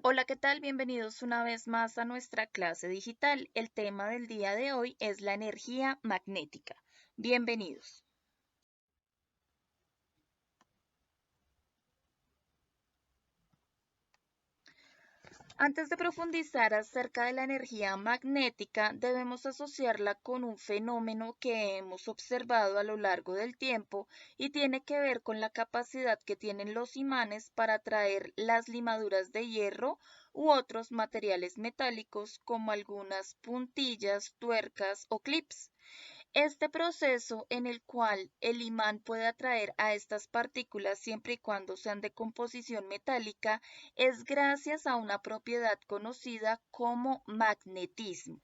Hola, ¿qué tal? Bienvenidos una vez más a nuestra clase digital. El tema del día de hoy es la energía magnética. Bienvenidos. Antes de profundizar acerca de la energía magnética, debemos asociarla con un fenómeno que hemos observado a lo largo del tiempo y tiene que ver con la capacidad que tienen los imanes para atraer las limaduras de hierro u otros materiales metálicos como algunas puntillas, tuercas o clips. Este proceso en el cual el imán puede atraer a estas partículas siempre y cuando sean de composición metálica es gracias a una propiedad conocida como magnetismo.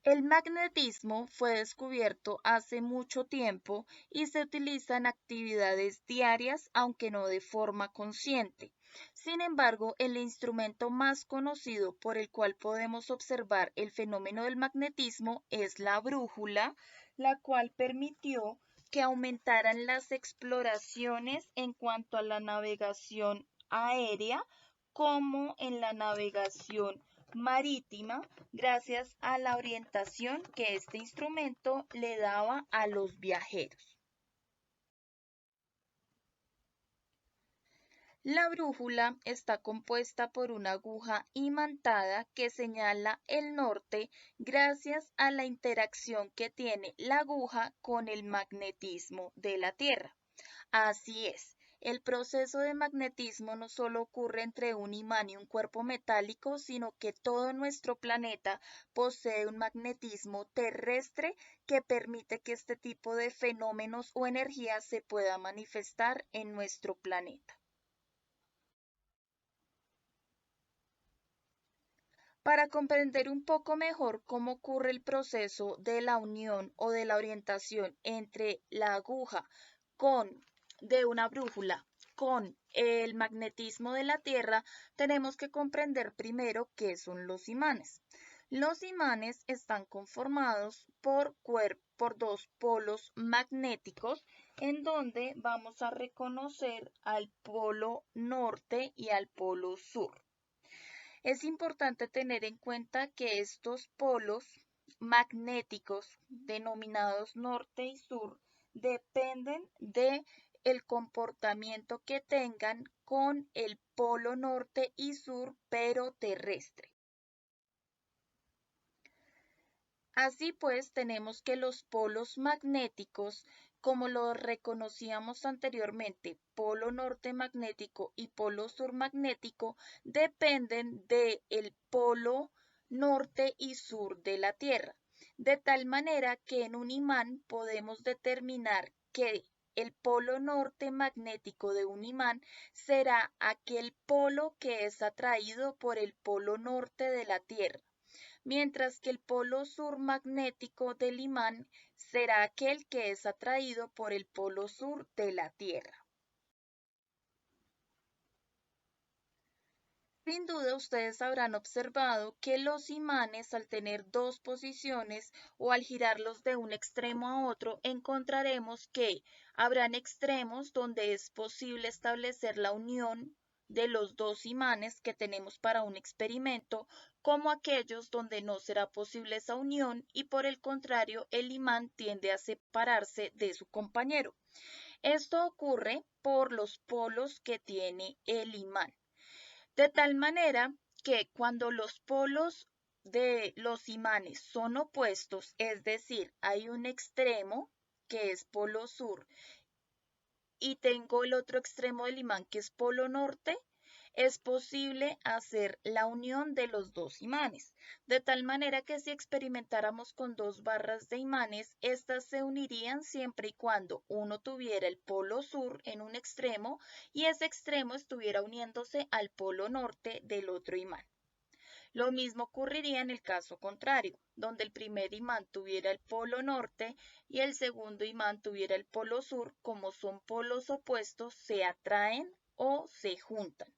El magnetismo fue descubierto hace mucho tiempo y se utiliza en actividades diarias, aunque no de forma consciente. Sin embargo, el instrumento más conocido por el cual podemos observar el fenómeno del magnetismo es la brújula, la cual permitió que aumentaran las exploraciones en cuanto a la navegación aérea como en la navegación marítima gracias a la orientación que este instrumento le daba a los viajeros. La brújula está compuesta por una aguja imantada que señala el norte gracias a la interacción que tiene la aguja con el magnetismo de la Tierra. Así es. El proceso de magnetismo no solo ocurre entre un imán y un cuerpo metálico, sino que todo nuestro planeta posee un magnetismo terrestre que permite que este tipo de fenómenos o energía se pueda manifestar en nuestro planeta. Para comprender un poco mejor cómo ocurre el proceso de la unión o de la orientación entre la aguja con de una brújula con el magnetismo de la Tierra, tenemos que comprender primero qué son los imanes. Los imanes están conformados por dos polos magnéticos en donde vamos a reconocer al polo norte y al polo sur. Es importante tener en cuenta que estos polos magnéticos, denominados norte y sur, dependen de el comportamiento que tengan con el polo norte y sur, pero terrestre. Así pues, tenemos que los polos magnéticos, como lo reconocíamos anteriormente, polo norte magnético y polo sur magnético, dependen del polo norte y sur de la Tierra, de tal manera que en un imán podemos determinar que el polo norte magnético de un imán será aquel polo que es atraído por el polo norte de la Tierra, mientras que el polo sur magnético del imán será aquel que es atraído por el polo sur de la Tierra. Sin duda ustedes habrán observado que los imanes al tener dos posiciones o al girarlos de un extremo a otro encontraremos que habrán extremos donde es posible establecer la unión de los dos imanes que tenemos para un experimento, como aquellos donde no será posible esa unión y por el contrario el imán tiende a separarse de su compañero. Esto ocurre por los polos que tiene el imán. De tal manera que cuando los polos de los imanes son opuestos, es decir, hay un extremo que es polo sur y tengo el otro extremo del imán que es polo norte, es posible hacer la unión de los dos imanes, de tal manera que si experimentáramos con dos barras de imanes, estas se unirían siempre y cuando uno tuviera el polo sur en un extremo y ese extremo estuviera uniéndose al polo norte del otro imán. Lo mismo ocurriría en el caso contrario, donde el primer imán tuviera el polo norte y el segundo imán tuviera el polo sur, como son polos opuestos, se atraen o se juntan.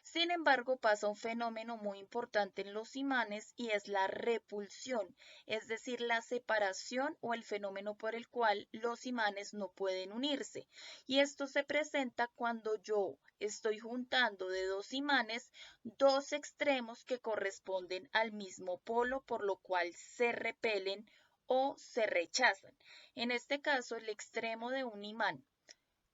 Sin embargo, pasa un fenómeno muy importante en los imanes y es la repulsión, es decir, la separación o el fenómeno por el cual los imanes no pueden unirse. Y esto se presenta cuando yo estoy juntando de dos imanes dos extremos que corresponden al mismo polo, por lo cual se repelen o se rechazan. En este caso, el extremo de un imán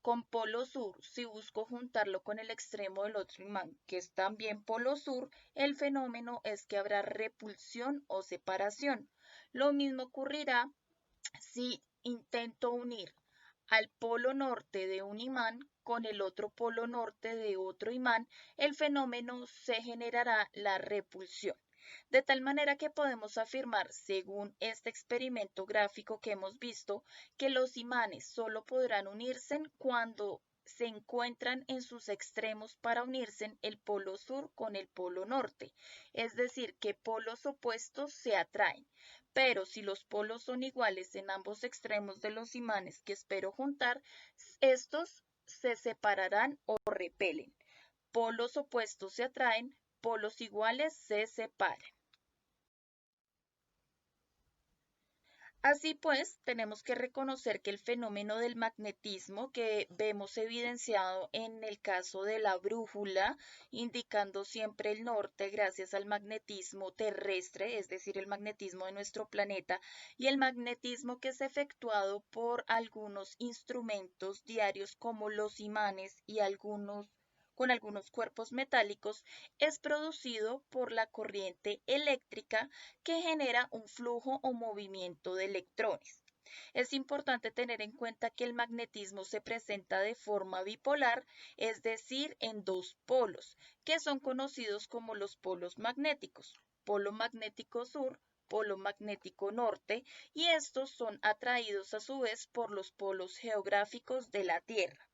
con polo sur, si busco juntarlo con el extremo del otro imán, que es también polo sur, el fenómeno es que habrá repulsión o separación. Lo mismo ocurrirá si intento unir al polo norte de un imán con el otro polo norte de otro imán, el fenómeno se generará la repulsión. De tal manera que podemos afirmar, según este experimento gráfico que hemos visto, que los imanes solo podrán unirse cuando se encuentran en sus extremos para unirse el polo sur con el polo norte, es decir, que polos opuestos se atraen. Pero si los polos son iguales en ambos extremos de los imanes que espero juntar, estos se separarán o repelen. Polos opuestos se atraen, polos iguales se separan. Así pues, tenemos que reconocer que el fenómeno del magnetismo que vemos evidenciado en el caso de la brújula, indicando siempre el norte gracias al magnetismo terrestre, es decir, el magnetismo de nuestro planeta, y el magnetismo que es efectuado por algunos instrumentos diarios como los imanes y con algunos cuerpos metálicos, es producido por la corriente eléctrica que genera un flujo o movimiento de electrones. Es importante tener en cuenta que el magnetismo se presenta de forma bipolar, es decir, en dos polos, que son conocidos como los polos magnéticos, polo magnético sur, polo magnético norte, y estos son atraídos a su vez por los polos geográficos de la Tierra.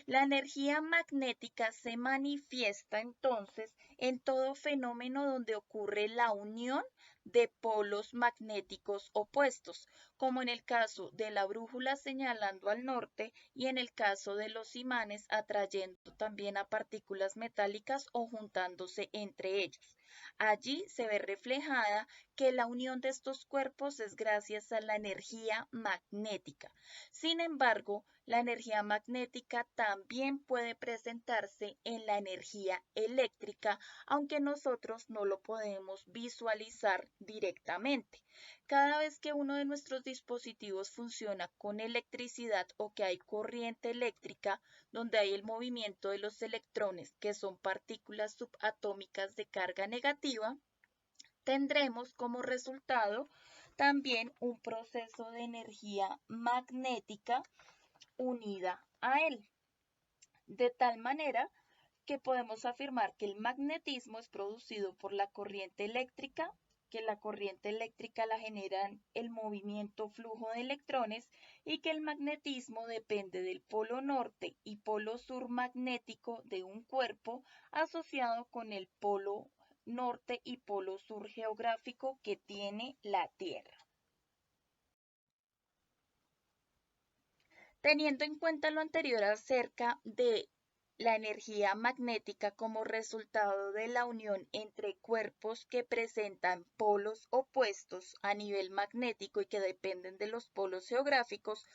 La energía magnética se manifiesta entonces en todo fenómeno donde ocurre la unión de polos magnéticos opuestos, como en el caso de la brújula señalando al norte y en el caso de los imanes atrayendo también a partículas metálicas o juntándose entre ellos. Allí se ve reflejada que la unión de estos cuerpos es gracias a la energía magnética. Sin embargo, la energía magnética también puede presentarse en la energía eléctrica, aunque nosotros no lo podemos visualizar directamente. Cada vez que uno de nuestros dispositivos funciona con electricidad o que hay corriente eléctrica, donde hay el movimiento de los electrones, que son partículas subatómicas de carga negativa, tendremos como resultado también un proceso de energía magnética unida a él, de tal manera que podemos afirmar que el magnetismo es producido por la corriente eléctrica, que la corriente eléctrica la generan el movimiento flujo de electrones y que el magnetismo depende del polo norte y polo sur magnético de un cuerpo asociado con el polo norte y polo sur geográfico que tiene la Tierra. Teniendo en cuenta lo anterior acerca de la energía magnética como resultado de la unión entre cuerpos que presentan polos opuestos a nivel magnético y que dependen de los polos geográficos,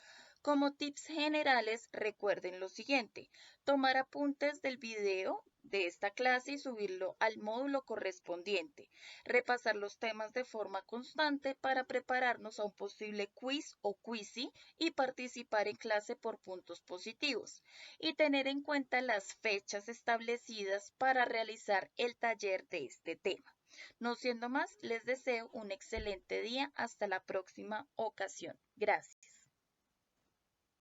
como tips generales recuerden lo siguiente: tomar apuntes del video de esta clase y subirlo al módulo correspondiente, repasar los temas de forma constante para prepararnos a un posible quiz o quizzy y participar en clase por puntos positivos, y tener en cuenta las fechas establecidas para realizar el taller de este tema. No siendo más, les deseo un excelente día. Hasta la próxima ocasión. Gracias.